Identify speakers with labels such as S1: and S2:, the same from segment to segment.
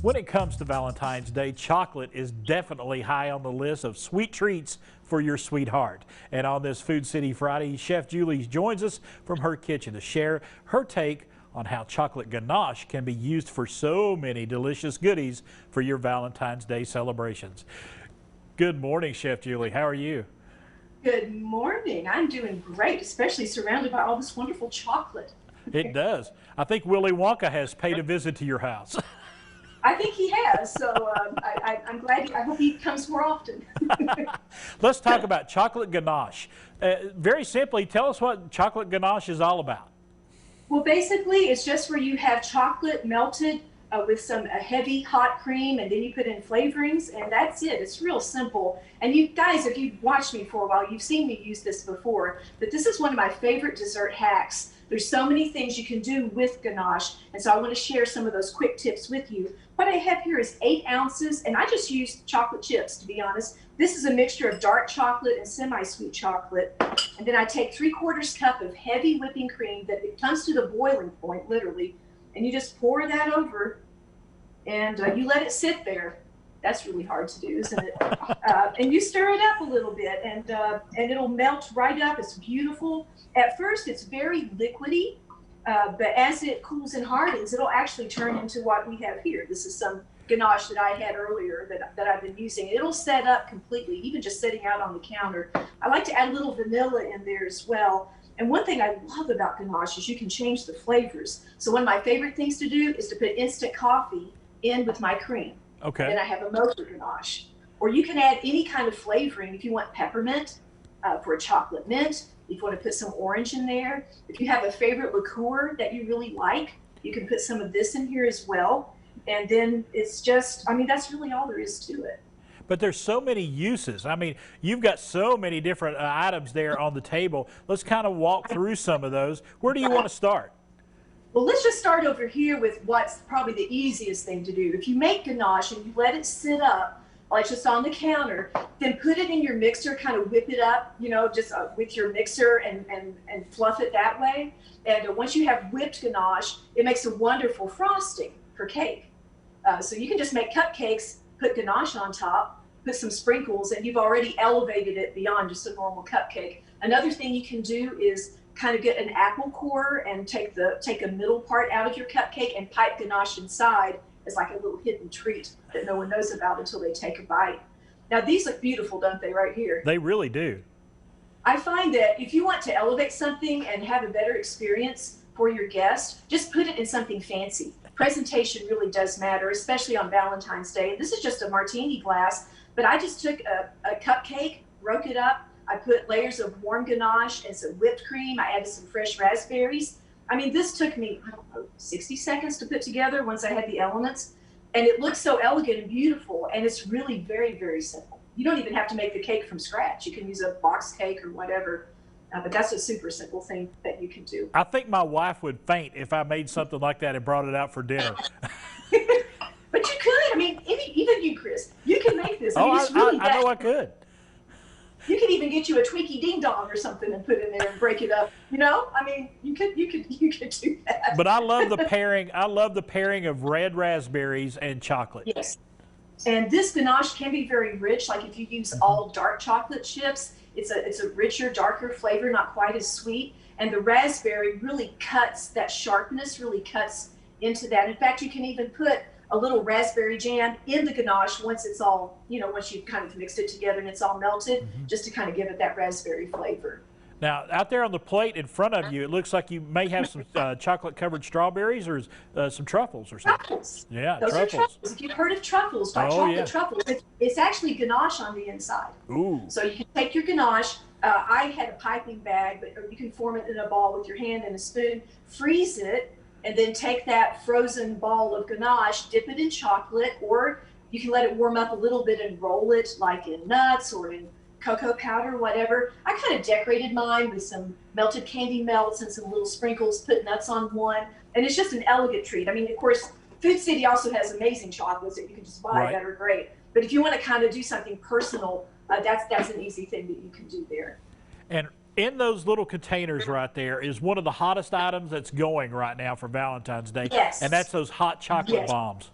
S1: When it comes to Valentine's Day, chocolate is definitely high on the list of sweet treats for your sweetheart. And on this Food City Friday, Chef Julie joins us from her kitchen to share her take on how chocolate ganache can be used for so many delicious goodies for your Valentine's Day celebrations. Good morning, Chef Julie. How are you?
S2: Good morning. I'm doing great, especially surrounded by all this wonderful chocolate.
S1: It does. I think Willy Wonka has paid a visit to your house.
S2: I think he has, so I'm glad. I hope he comes more often.
S1: Let's talk about chocolate ganache. Very simply, tell us what chocolate ganache is all about.
S2: Well, basically, it's just where you have chocolate melted with some heavy hot cream, and then you put in flavorings, and that's it. It's real simple. And you guys, if you've watched me for a while, you've seen me use this before, but this is one of my favorite dessert hacks. There's so many things you can do with ganache, and so I want to share some of those quick tips with you. What I have here is 8 ounces, and I just used chocolate chips, to be honest. This is a mixture of dark chocolate and semi-sweet chocolate. And then I take 3/4 cup of heavy whipping cream that it comes to the boiling point, literally, and you just pour that over, and you let it sit there. That's really hard to do, isn't it? And you stir it up a little bit, and it'll melt right up. It's beautiful. At first, it's very liquidy, but as it cools and hardens, it'll actually turn into what we have here. This is some ganache that I had earlier that I've been using. It'll set up completely, even just sitting out on the counter. I like to add a little vanilla in there as well. And one thing I love about ganache is you can change the flavors. So one of my favorite things to do is to put instant coffee in with my cream.
S1: Okay.
S2: And then I have a mocha ganache. Or you can add any kind of flavoring. If you want peppermint for a chocolate mint, if you want to put some orange in there. If you have a favorite liqueur that you really like, you can put some of this in here as well. And then it's just, I mean, that's really all there is to it.
S1: But there's so many uses. I mean, you've got so many different items there on the table. Let's kind of walk through some of those. Where do you want to start?
S2: Well, let's just start over here with what's probably the easiest thing to do. If you make ganache and you let it sit up, like just on the counter, then put it in your mixer, kind of whip it up, you know, just with your mixer and fluff it that way. And once you have whipped ganache, it makes a wonderful frosting for cake. So you can just make cupcakes, put ganache on top, put some sprinkles, and you've already elevated it beyond just a normal cupcake. Another thing you can do is kind of get an apple core and take a middle part out of your cupcake and pipe ganache inside as like a little hidden treat that no one knows about until they take a bite. Now these look beautiful, don't they, right here?
S1: They really do.
S2: I find that if you want to elevate something and have a better experience for your guest, just put it in something fancy. Presentation really does matter, especially on Valentine's Day. And this is just a martini glass, but I just took a cupcake, broke it up. I put layers of warm ganache and some whipped cream. I added some fresh raspberries. I mean, this took me, I don't know, 60 seconds to put together once I had the elements. And it looks so elegant and beautiful, and it's really very, very simple. You don't even have to make the cake from scratch. You can use a box cake or whatever. But that's a super simple thing that you can do.
S1: I think my wife would faint if I made something like that and brought it out for dinner.
S2: But you could. I mean, even you, Chris, you can make this.
S1: I know I could.
S2: You could even get you a Twinkie Ding Dong or something and put in there and break it up. You know, I mean, you could do that.
S1: But I love the pairing. I love the pairing of red raspberries and chocolate.
S2: Yes. And this ganache can be very rich. Like if you use all dark chocolate chips, it's a richer, darker flavor, not quite as sweet. And the raspberry really cuts, that sharpness really cuts into that. In fact, you can even put a little raspberry jam in the ganache once it's all, you know, once you've kind of mixed it together and it's all melted, just to kind of give it that raspberry flavor.
S1: Now, out there on the plate in front of you, it looks like you may have some chocolate-covered strawberries or some truffles or something.
S2: Truffles.
S1: Yeah,
S2: Those
S1: truffles.
S2: are truffles. If you've heard of truffles, like chocolate truffles, it's actually ganache on the inside.
S1: Ooh.
S2: So you can take your ganache. I had a piping bag, but you can form it in a ball with your hand and a spoon, freeze it, and then take that frozen ball of ganache, dip it in chocolate, or you can let it warm up a little bit and roll it like in nuts or in cocoa powder, whatever. I kind of decorated mine with some melted candy melts and some little sprinkles, put nuts on one, and it's just an elegant treat. I mean, of course, Food City also has amazing chocolates that you can just buy that are great. But if you want to kind of do something personal, that's an easy thing that you can do there.
S1: And In those little containers right there is one of the hottest items that's going right now for Valentine's Day.
S2: Yes.
S1: And that's those hot chocolate bombs.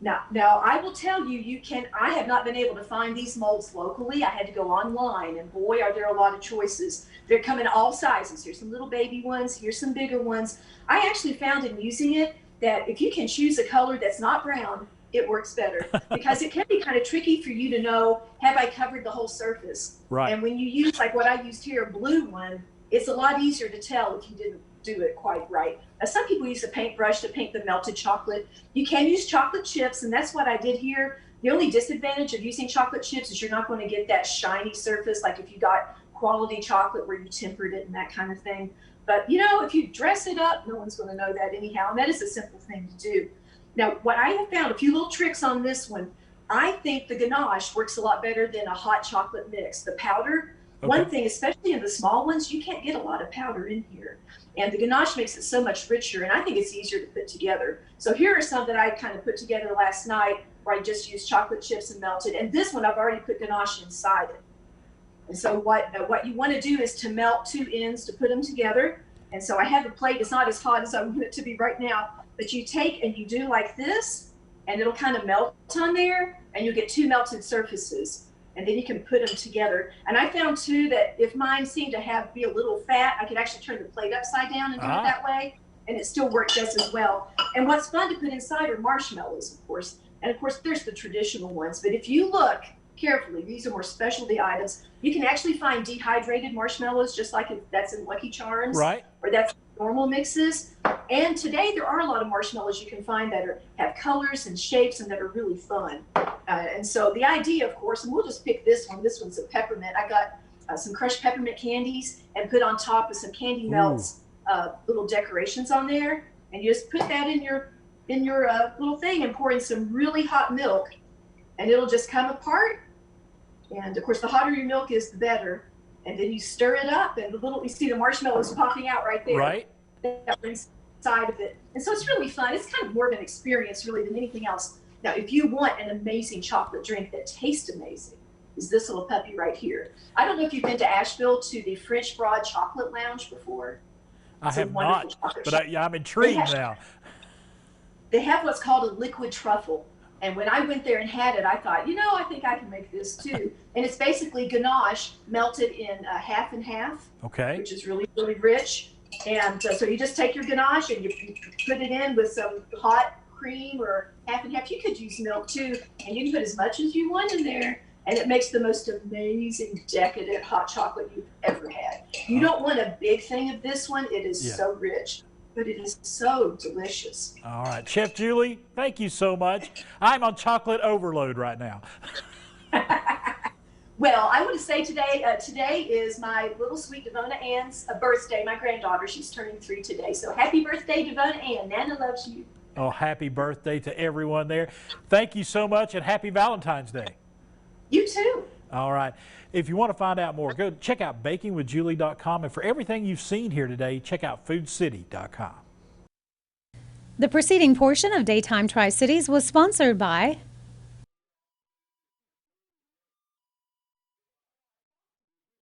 S2: Now I will tell you, I have not been able to find these molds locally. I had to go online, and boy, are there a lot of choices. They come in all sizes. Here's some little baby ones, here's some bigger ones. I actually found in using it that if you can choose a color that's not brown, it works better, because it can be kind of tricky for you to know, have I covered the whole surface?
S1: Right.
S2: And when you use like what I used here, a blue one, it's a lot easier to tell if you didn't do it quite right. Some people use a paintbrush to paint the melted chocolate. You can use chocolate chips, and that's what I did here. The only disadvantage of using chocolate chips is you're not going to get that shiny surface like if you got quality chocolate where you tempered it and that kind of thing. But you know, if you dress it up, no one's going to know that anyhow, and that is a simple thing to do. Now, what I have found, a few little tricks on this one. I think the ganache works a lot better than a hot chocolate mix. The powder, one thing, especially in the small ones, you can't get a lot of powder in here. And the ganache makes it so much richer, and I think it's easier to put together. So here are some that I kind of put together last night, where I just used chocolate chips and melted. And this one, I've already put ganache inside it. And so what you want to do is to melt two ends to put them together. And so I have a plate. It's not as hot as I want it to be right now, but you take and you do like this, and it'll kind of melt on there, and you'll get two melted surfaces. And then you can put them together. And I found too that if mine seemed to be a little fat, I could actually turn the plate upside down and do it that way, and it still worked just as well. And what's fun to put inside are marshmallows, of course. And of course, there's the traditional ones. But if you look carefully, these are more specialty items. You can actually find dehydrated marshmallows, just like that's in Lucky Charms,
S1: right?
S2: Or that's normal mixes. And today there are a lot of marshmallows you can find that have colors and shapes and that are really fun. And so the idea, of course, and we'll just pick this one. This one's a peppermint. I got some crushed peppermint candies and put on top with some candy melts, little decorations on there. And you just put that in your little thing and pour in some really hot milk, and it'll just come apart. And of course, the hotter your milk is, the better. And then you stir it up, and you see the marshmallows popping out right there.
S1: Right.
S2: That inside of it. And so it's really fun. It's kind of more of an experience really than anything else. Now, if you want an amazing chocolate drink that tastes amazing, is this little puppy right here. I don't know if you've been to Asheville to the French Broad Chocolate Lounge before.
S1: I have not, but I'm intrigued now.
S2: They have what's called a liquid truffle. And when I went there and had it, I thought, you know, I think I can make this too. And it's basically ganache melted in half and half, which is really, really rich. And so you just take your ganache and you put it in with some hot cream or half and half. You could use milk too, and you can put as much as you want in there. And it makes the most amazing, decadent hot chocolate you've ever had. You don't want a big thing of this one. It is so rich, but it is so delicious.
S1: All right, Chef Julie, thank you so much. I'm on chocolate overload right now.
S2: Well, I want to say today is my little sweet Devona Ann's birthday, my granddaughter. She's turning 3 today. So happy birthday, Devona Ann. Nana loves you.
S1: Oh, happy birthday to everyone there. Thank you so much, and happy Valentine's Day.
S2: You too.
S1: All right. If you want to find out more, go check out bakingwithjulie.com. And for everything you've seen here today, check out foodcity.com.
S3: The preceding portion of Daytime Tri-Cities was sponsored by